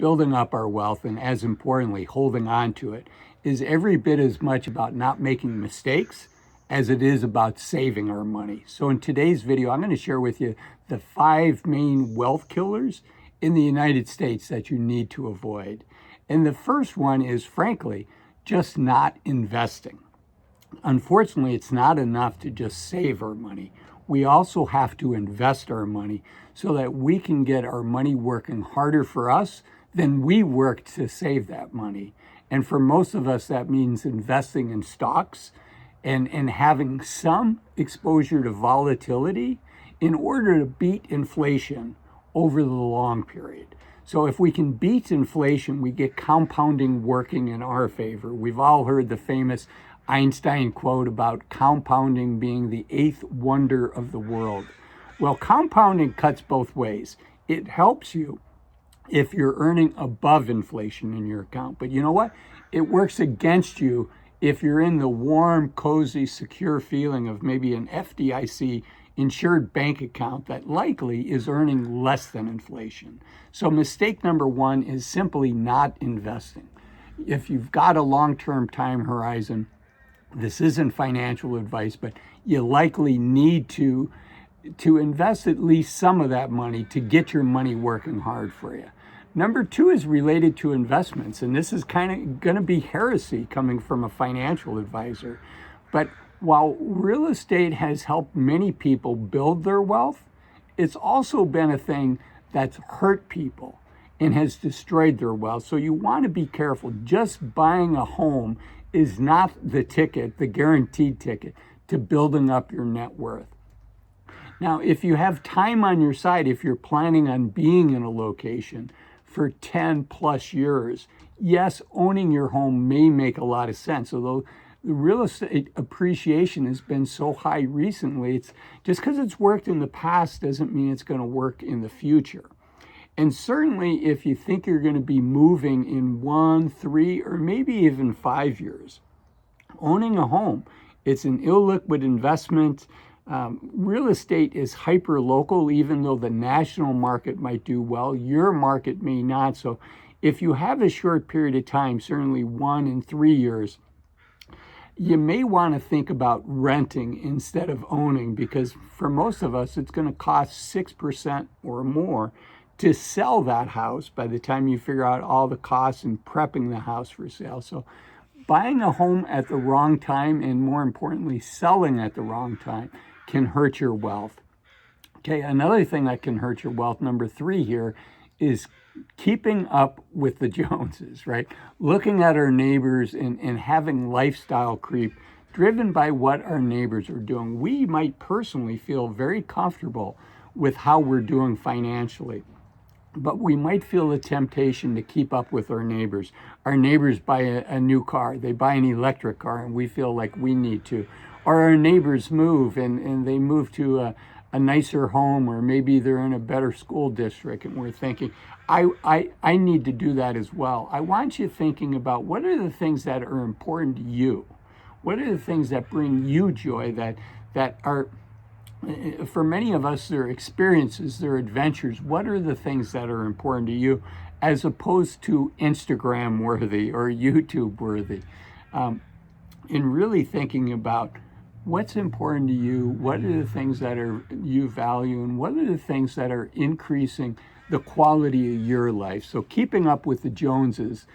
building up our wealth, and as importantly, holding on to it, is every bit as much about not making mistakes as it is about saving our money. So in today's video, I'm going to share with you the 5 main wealth killers in the United States that you need to avoid. And the first one is, frankly, just not investing. Unfortunately, it's not enough to just save our money. We also have to invest our money so that we can get our money working harder for us than we work to save that money. And for most of us, that means investing in stocks and having some exposure to volatility in order to beat inflation over the long period. So if we can beat inflation, we get compounding working in our favor. We've all heard the famous Einstein quote about compounding being the 8th wonder of the world. Well, compounding cuts both ways. It helps you if you're earning above inflation in your account. But you know what? It works against you if you're in the warm, cozy, secure feeling of maybe an FDIC insured bank account that likely is earning less than inflation. So mistake number 1 is simply not investing. If you've got a long-term time horizon, this isn't financial advice, but you likely need to invest at least some of that money to get your money working hard for you. Number 2 is related to investments, and this is kind of going to be heresy coming from a financial advisor. But while real estate has helped many people build their wealth, it's also been a thing that's hurt people and has destroyed their wealth. So you want to be careful. Just buying a home is not the ticket, the guaranteed ticket to building up your net worth. Now, if you have time on your side, if you're planning on being in a location for 10 plus years, yes, owning your home may make a lot of sense. Although the real estate appreciation has been so high recently, it's just because it's worked in the past doesn't mean it's going to work in the future. And certainly if you think you're going to be moving in 1, 3, or maybe even 5 years, owning a home, it's an illiquid investment. Real estate is hyper local, even though the national market might do well, your market may not. So if you have a short period of time, certainly 1 and 3 years, you may want to think about renting instead of owning, because for most of us, it's going to cost 6% or more to sell that house by the time you figure out all the costs and prepping the house for sale. So buying a home at the wrong time, and more importantly, selling at the wrong time, can hurt your wealth. Okay, another thing that can hurt your wealth, number 3 here, is keeping up with the Joneses, right? Looking at our neighbors and having lifestyle creep driven by what our neighbors are doing. We might personally feel very comfortable with how we're doing financially, but we might feel the temptation to keep up with our neighbors. Our neighbors buy a new car, they buy an electric car, and we feel like we need to. Or our neighbors move and they move to a nicer home, or maybe they're in a better school district, and we're thinking, I need to do that as well. I want you thinking about what are the things that are important to you? What are the things that bring you joy, that are, for many of us, their experiences, their adventures? What are the things that are important to you as opposed to Instagram worthy or YouTube worthy? In really thinking about what's important to you, what are the things that you value, and what are the things that are increasing the quality of your life. So keeping up with the Joneses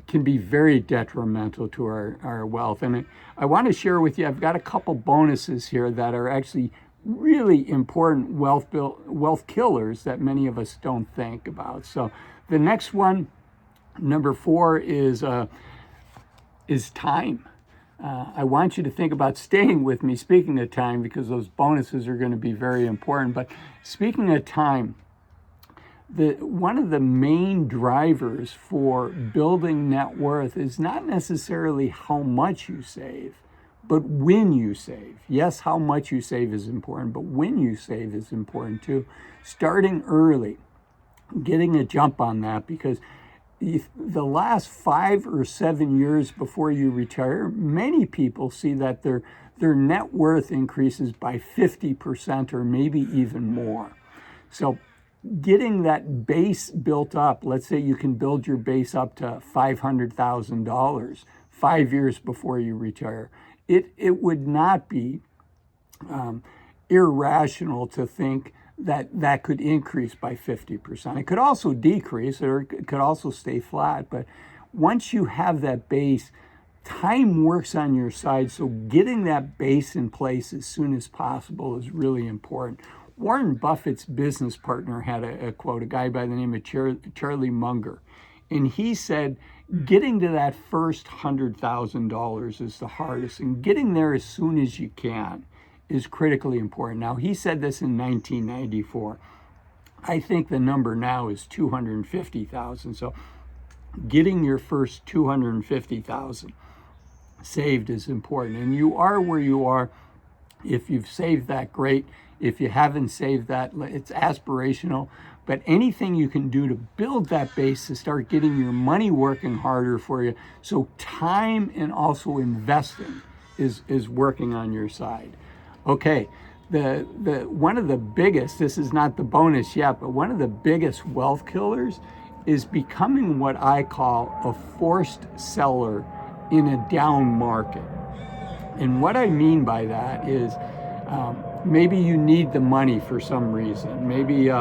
can be very detrimental to our wealth. And I want to share with you, I've got a couple bonuses here that are actually really important wealth killers that many of us don't think about. So the next one, number 4, is time. I want you to think about staying with me, speaking of time, because those bonuses are going to be very important. But speaking of time, one of the main drivers for building net worth is not necessarily how much you save, but when you save. Yes, how much you save is important, but when you save is important too. Starting early, getting a jump on that, because the last 5 or 7 years before you retire, many people see that their net worth increases by 50% or maybe even more. So getting that base built up, let's say you can build your base up to $500,000 5 years before you retire. It would not be irrational to think that that could increase by 50%. It could also decrease, or it could also stay flat. But once you have that base, time works on your side. So getting that base in place as soon as possible is really important. Warren Buffett's business partner had a quote, a guy by the name of Charlie Munger. And he said, getting to that first $100,000 is the hardest, and getting there as soon as you can is critically important. Now, he said this in 1994. I think the number now is 250,000. So getting your first 250,000 saved is important. And you are where you are. If you've saved that, great. If you haven't saved that, it's aspirational. But anything you can do to build that base, to start getting your money working harder for you, so time and also investing is working on your side. Okay, the one of the biggest, this is not the bonus yet, but one of the biggest wealth killers is becoming what I call a forced seller in a down market. And what I mean by that is maybe you need the money for some reason. Maybe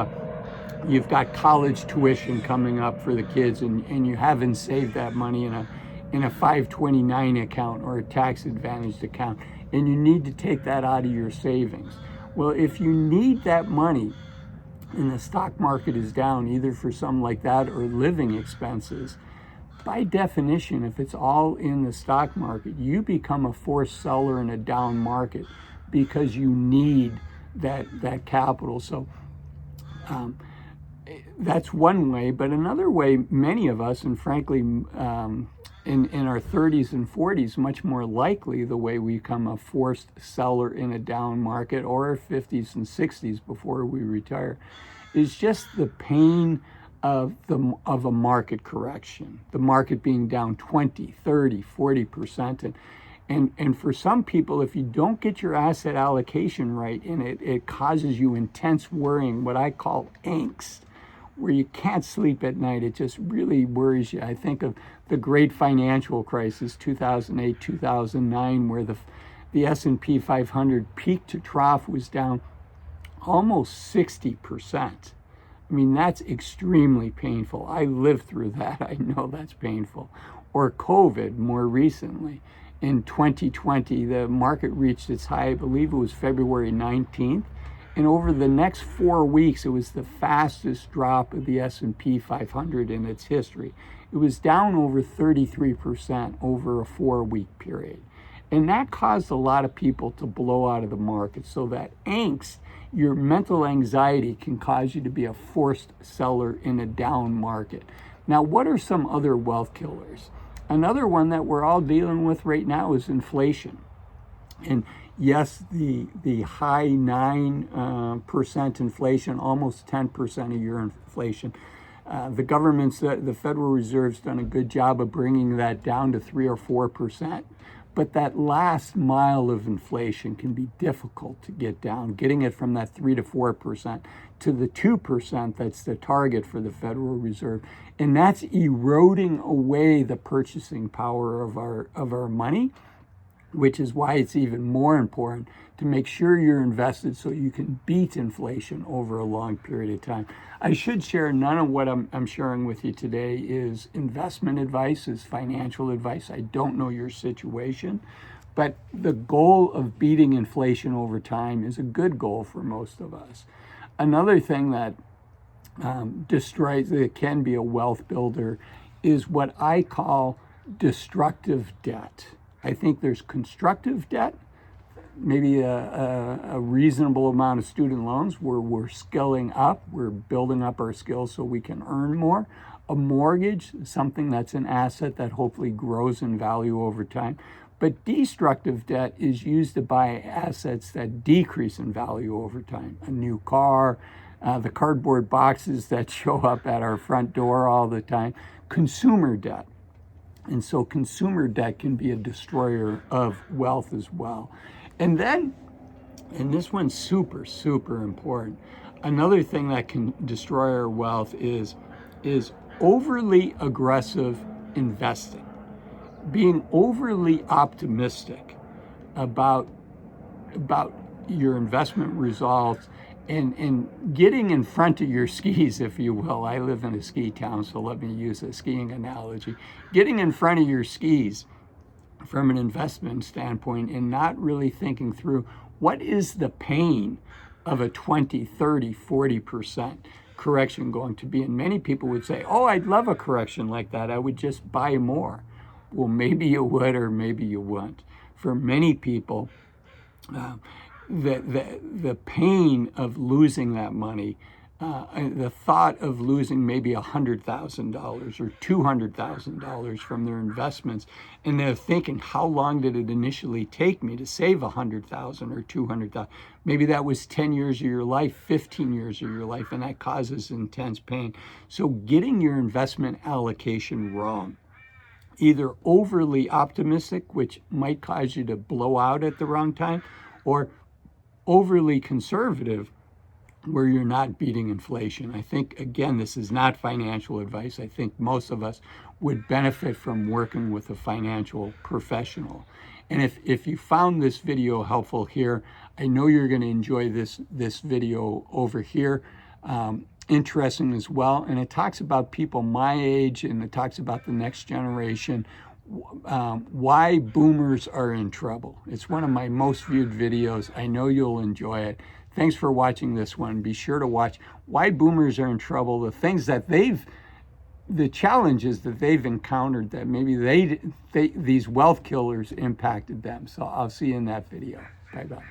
you've got college tuition coming up for the kids, and you haven't saved that money in a 529 account or a tax advantaged account, and you need to take that out of your savings. Well, if you need that money and the stock market is down, either for something like that or living expenses, by definition, if it's all in the stock market, you become a forced seller in a down market because you need that capital. So that's one way. But another way, many of us, and frankly, in our 30s and 40s, much more likely the way we become a forced seller in a down market, or our 50s and 60s before we retire, is just the pain of a market correction, the market being down 20, 30, 40%. And for some people, if you don't get your asset allocation right, and it causes you intense worrying, what I call angst, where you can't sleep at night. It just really worries you. I think of the great financial crisis, 2008, 2009, where the S&P 500 peak to trough was down almost 60%. I mean, that's extremely painful. I lived through that. I know that's painful. Or COVID more recently. In 2020, the market reached its high, I believe it was February 19th. And over the next 4 weeks, it was the fastest drop of the S&P 500 in its history. It was down over 33% over a 4-week period. And that caused a lot of people to blow out of the market. So that angst, your mental anxiety, can cause you to be a forced seller in a down market. Now, what are some other wealth killers? Another one that we're all dealing with right now is inflation. And yes, the high 9% inflation, almost 10% a year inflation. The the Federal Reserve's done a good job of bringing that down to 3 or 4%. But that last mile of inflation can be difficult to get down, getting it from that 3 to 4% to the 2% that's the target for the Federal Reserve. And that's eroding away the purchasing power of our money, which is why it's even more important to make sure you're invested so you can beat inflation over a long period of time. I should share, none of what I'm sharing with you today is investment advice, is financial advice. I don't know your situation, but the goal of beating inflation over time is a good goal for most of us. Another thing that that can be a wealth builder is what I call destructive debt. I think there's constructive debt, maybe a reasonable amount of student loans where we're skilling up, we're building up our skills so we can earn more. A mortgage, something that's an asset that hopefully grows in value over time. But destructive debt is used to buy assets that decrease in value over time. A new car, the cardboard boxes that show up at our front door all the time. Consumer debt. And so consumer debt can be a destroyer of wealth as well. And then, and this one's super, super important, Another thing that can destroy our wealth is overly aggressive investing, being overly optimistic about your investment results, and getting in front of your skis, if you will. I live in a ski town, so let me use a skiing analogy. Getting in front of your skis from an investment standpoint and not really thinking through what is the pain of a 20, 30, 40% correction going to be. And many people would say, oh, I'd love a correction like that. I would just buy more. Well, maybe you would, or maybe you wouldn't. For many people, the pain of losing that money, the thought of losing maybe $100,000 or $200,000 from their investments, and they're thinking, how long did it initially take me to save $100,000 or $200,000? Maybe that was 10 years of your life, 15 years of your life, and that causes intense pain. So getting your investment allocation wrong, either overly optimistic, which might cause you to blow out at the wrong time, or overly conservative, where you're not beating inflation. I think, again, this is not financial advice. I think most of us would benefit from working with a financial professional. And if you found this video helpful here, I know you're going to enjoy this video over here. Interesting as well. And it talks about people my age, and it talks about the next generation, why boomers are in trouble. It's one of my most viewed videos. I know you'll enjoy it. Thanks for watching this one. Be sure to watch why boomers are in trouble, the things that the challenges that they've encountered that maybe these wealth killers impacted them. So I'll see you in that video. Bye-bye.